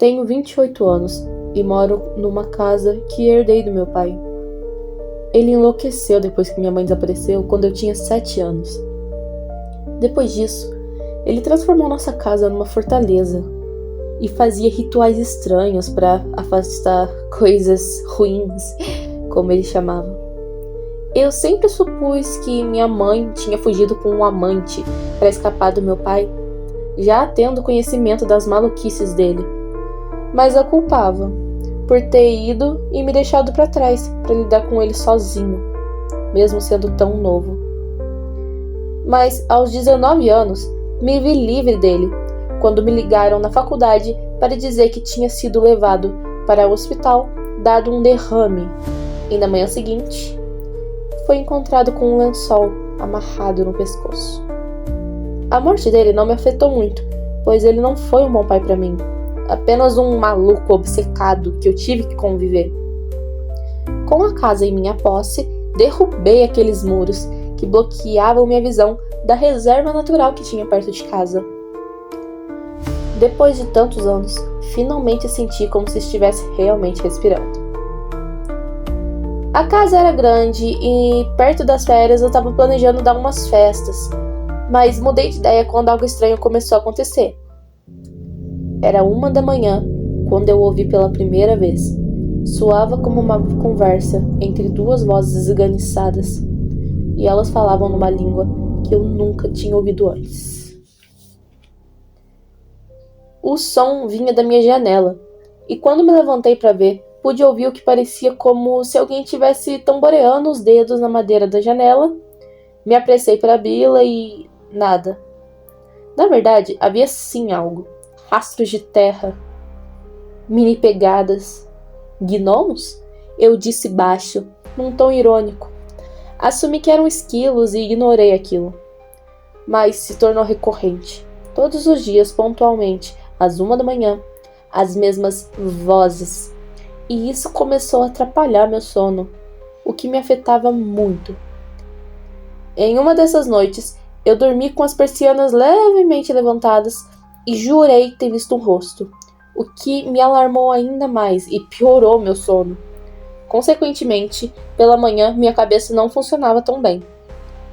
Tenho 28 anos e moro numa casa que herdei do meu pai. Ele enlouqueceu depois que minha mãe desapareceu quando eu tinha 7 anos. Depois disso, ele transformou nossa casa numa fortaleza e fazia rituais estranhos para afastar coisas ruins, como ele chamava. Eu sempre supus que minha mãe tinha fugido com um amante para escapar do meu pai, já tendo conhecimento das maluquices dele, mas a culpava por ter ido e me deixado para trás para lidar com ele sozinho, mesmo sendo tão novo. Mas aos 19 anos, me vi livre dele, quando me ligaram na faculdade para dizer que tinha sido levado para o hospital, dado um derrame, e na manhã seguinte, foi encontrado com um lençol amarrado no pescoço. A morte dele não me afetou muito, pois ele não foi um bom pai para mim, apenas um maluco obcecado que eu tive que conviver. Com a casa em minha posse, derrubei aqueles muros que bloqueavam minha visão da reserva natural que tinha perto de casa. Depois de tantos anos, finalmente senti como se estivesse realmente respirando. A casa era grande e perto das férias eu estava planejando dar umas festas, mas mudei de ideia quando algo estranho começou a acontecer. Era 1 da manhã quando eu ouvi pela primeira vez. Soava como uma conversa entre duas vozes esganiçadas, e elas falavam numa língua que eu nunca tinha ouvido antes. O som vinha da minha janela, e quando me levantei para ver, pude ouvir o que parecia como se alguém estivesse tamboreando os dedos na madeira da janela. Me apressei para abri-la e nada. Na verdade, havia sim algo. Rastros de terra, mini pegadas. Gnomos? Eu disse baixo, num tom irônico. Assumi que eram esquilos e ignorei aquilo. Mas se tornou recorrente. Todos os dias, pontualmente, às 1 da manhã, as mesmas vozes. E isso começou a atrapalhar meu sono, o que me afetava muito. Em uma dessas noites, eu dormi com as persianas levemente levantadas e jurei ter visto um rosto, o que me alarmou ainda mais e piorou meu sono. Consequentemente, pela manhã, minha cabeça não funcionava tão bem,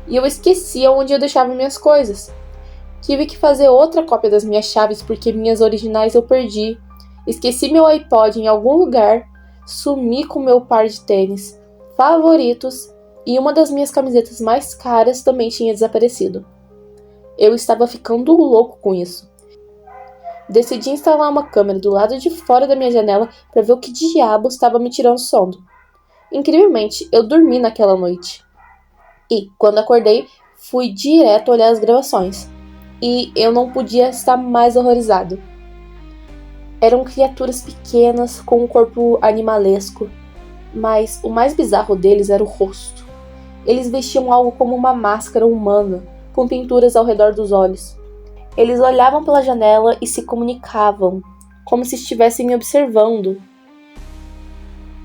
e eu esquecia onde eu deixava minhas coisas. Tive que fazer outra cópia das minhas chaves porque minhas originais eu perdi. Esqueci meu iPod em algum lugar, sumi com meu par de tênis favoritos e uma das minhas camisetas mais caras também tinha desaparecido. Eu estava ficando louco com isso. Decidi instalar uma câmera do lado de fora da minha janela para ver o que diabos estava me tirando sono. Incrivelmente, eu dormi naquela noite. E, quando acordei, fui direto olhar as gravações. E eu não podia estar mais horrorizado. Eram criaturas pequenas com um corpo animalesco, mas o mais bizarro deles era o rosto. Eles vestiam algo como uma máscara humana, com pinturas ao redor dos olhos. Eles olhavam pela janela e se comunicavam, como se estivessem me observando.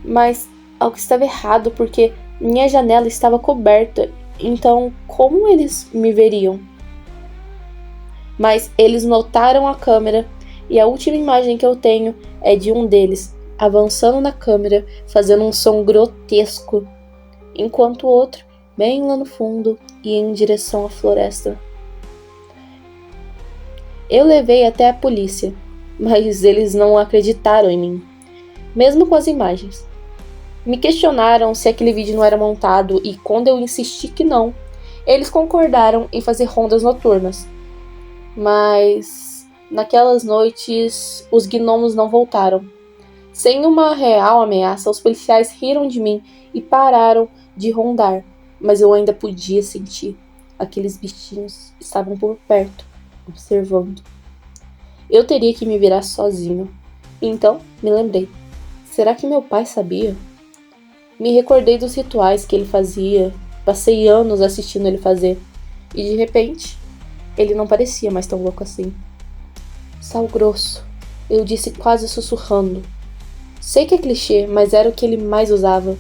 Mas algo estava errado porque minha janela estava coberta, então como eles me veriam? Mas eles notaram a câmera e a última imagem que eu tenho é de um deles avançando na câmera, fazendo um som grotesco, enquanto o outro, bem lá no fundo, ia em direção à floresta. Eu levei até a polícia, mas eles não acreditaram em mim, mesmo com as imagens. Me questionaram se aquele vídeo não era montado e quando eu insisti que não, eles concordaram em fazer rondas noturnas. Mas naquelas noites, os gnomos não voltaram. Sem uma real ameaça, os policiais riram de mim e pararam de rondar, mas eu ainda podia sentir. Aqueles bichinhos estavam por perto, observando. Eu teria que me virar sozinho. Então, me lembrei. Será que meu pai sabia? Me recordei dos rituais que ele fazia. Passei anos assistindo ele fazer. E de repente, ele não parecia mais tão louco assim. Sal grosso, eu disse quase sussurrando. Sei que é clichê, mas era o que ele mais usava.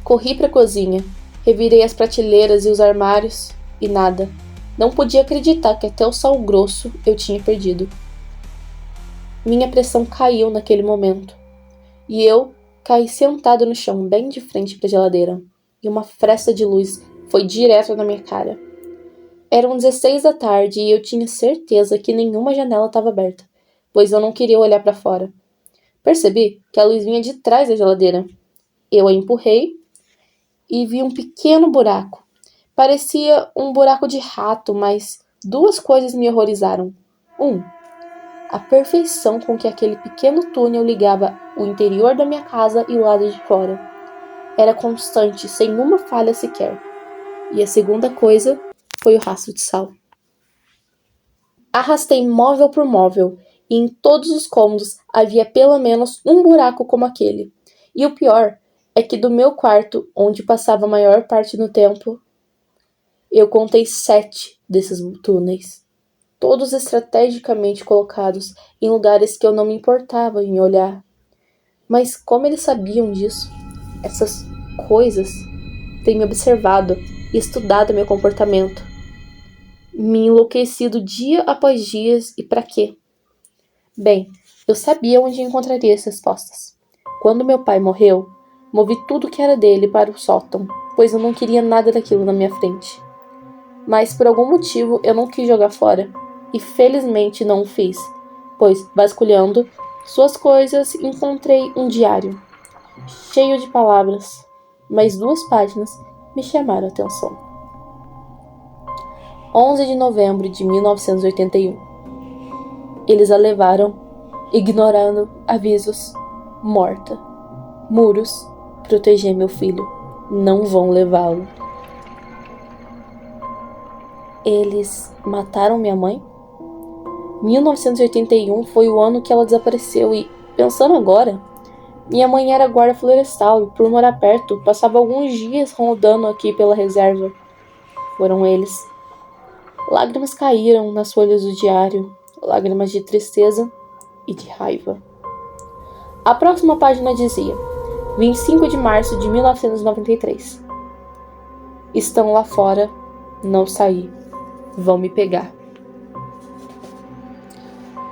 Corri para a cozinha, revirei as prateleiras e os armários, e nada. Não podia acreditar que até o sal grosso eu tinha perdido. Minha pressão caiu naquele momento. E eu caí sentado no chão, bem de frente para a geladeira. E uma fresta de luz foi direto na minha cara. Eram 16 da tarde e eu tinha certeza que nenhuma janela estava aberta, pois eu não queria olhar para fora. Percebi que a luz vinha de trás da geladeira. Eu a empurrei e vi um pequeno buraco. Parecia um buraco de rato, mas duas coisas me horrorizaram. A perfeição com que aquele pequeno túnel ligava o interior da minha casa e o lado de fora. Era constante, sem uma falha sequer. E a segunda coisa foi o rastro de sal. Arrastei móvel por móvel, e em todos os cômodos havia pelo menos um buraco como aquele. E o pior é que do meu quarto, onde passava a maior parte do tempo, eu contei 7 desses túneis, todos estrategicamente colocados em lugares que eu não me importava em olhar. Mas como eles sabiam disso? Essas coisas têm me observado e estudado meu comportamento. Me enlouquecido dia após dia, e para quê? Bem, eu sabia onde encontraria as respostas. Quando meu pai morreu, movi tudo que era dele para o sótão, pois eu não queria nada daquilo na minha frente. Mas por algum motivo eu não quis jogar fora, e felizmente não o fiz, pois, vasculhando suas coisas, encontrei um diário, cheio de palavras, mas 2 páginas me chamaram a atenção. 11 de novembro de 1981. Eles a levaram, ignorando avisos. Morta. Muros. Proteger meu filho. Não vão levá-lo. Eles mataram minha mãe? 1981 foi o ano que ela desapareceu e, pensando agora, minha mãe era guarda florestal e, por morar perto, passava alguns dias rodando aqui pela reserva. Foram eles. Lágrimas caíram nas folhas do diário, lágrimas de tristeza e de raiva. A próxima página dizia: 25 de março de 1993. Estão lá fora, não saí. Vão me pegar.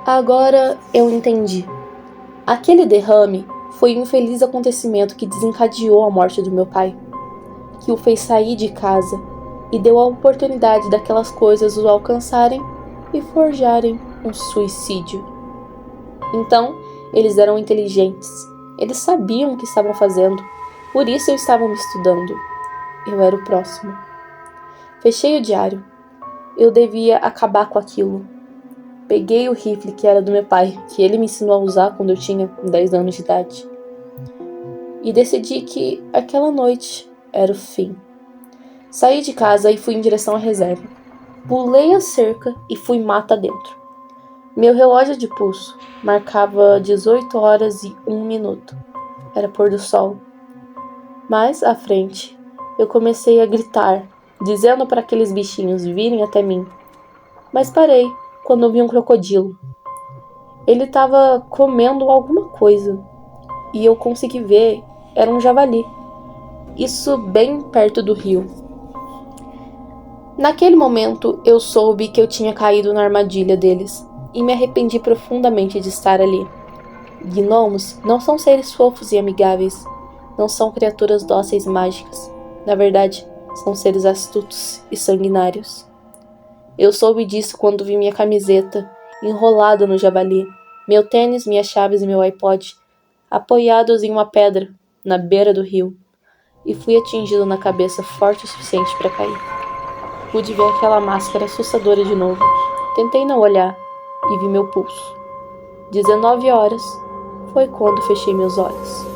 Agora eu entendi. Aquele derrame foi um infeliz acontecimento que desencadeou a morte do meu pai, que o fez sair de casa e deu a oportunidade daquelas coisas o alcançarem e forjarem um suicídio. Então, eles eram inteligentes. Eles sabiam o que estavam fazendo. Por isso eles estavam me estudando. Eu era o próximo. Fechei o diário. Eu devia acabar com aquilo. Peguei o rifle que era do meu pai, que ele me ensinou a usar quando eu tinha 10 anos de idade. E decidi que aquela noite era o fim. Saí de casa e fui em direção à reserva. Pulei a cerca e fui mata dentro. Meu relógio de pulso marcava 18 horas e 1 minuto. Era pôr do sol. Mais à frente, eu comecei a gritar, dizendo para aqueles bichinhos virem até mim. Mas parei quando vi um crocodilo. Ele estava comendo alguma coisa. E eu consegui ver, era um javali. Isso bem perto do rio. Naquele momento, eu soube que eu tinha caído na armadilha deles e me arrependi profundamente de estar ali. Gnomos não são seres fofos e amigáveis, não são criaturas dóceis e mágicas. Na verdade, são seres astutos e sanguinários. Eu soube disso quando vi minha camiseta enrolada no javali, meu tênis, minhas chaves e meu iPod apoiados em uma pedra na beira do rio, e fui atingido na cabeça forte o suficiente para cair. Pude ver aquela máscara assustadora de novo. Tentei não olhar e vi meu pulso. 19 horas foi quando fechei meus olhos.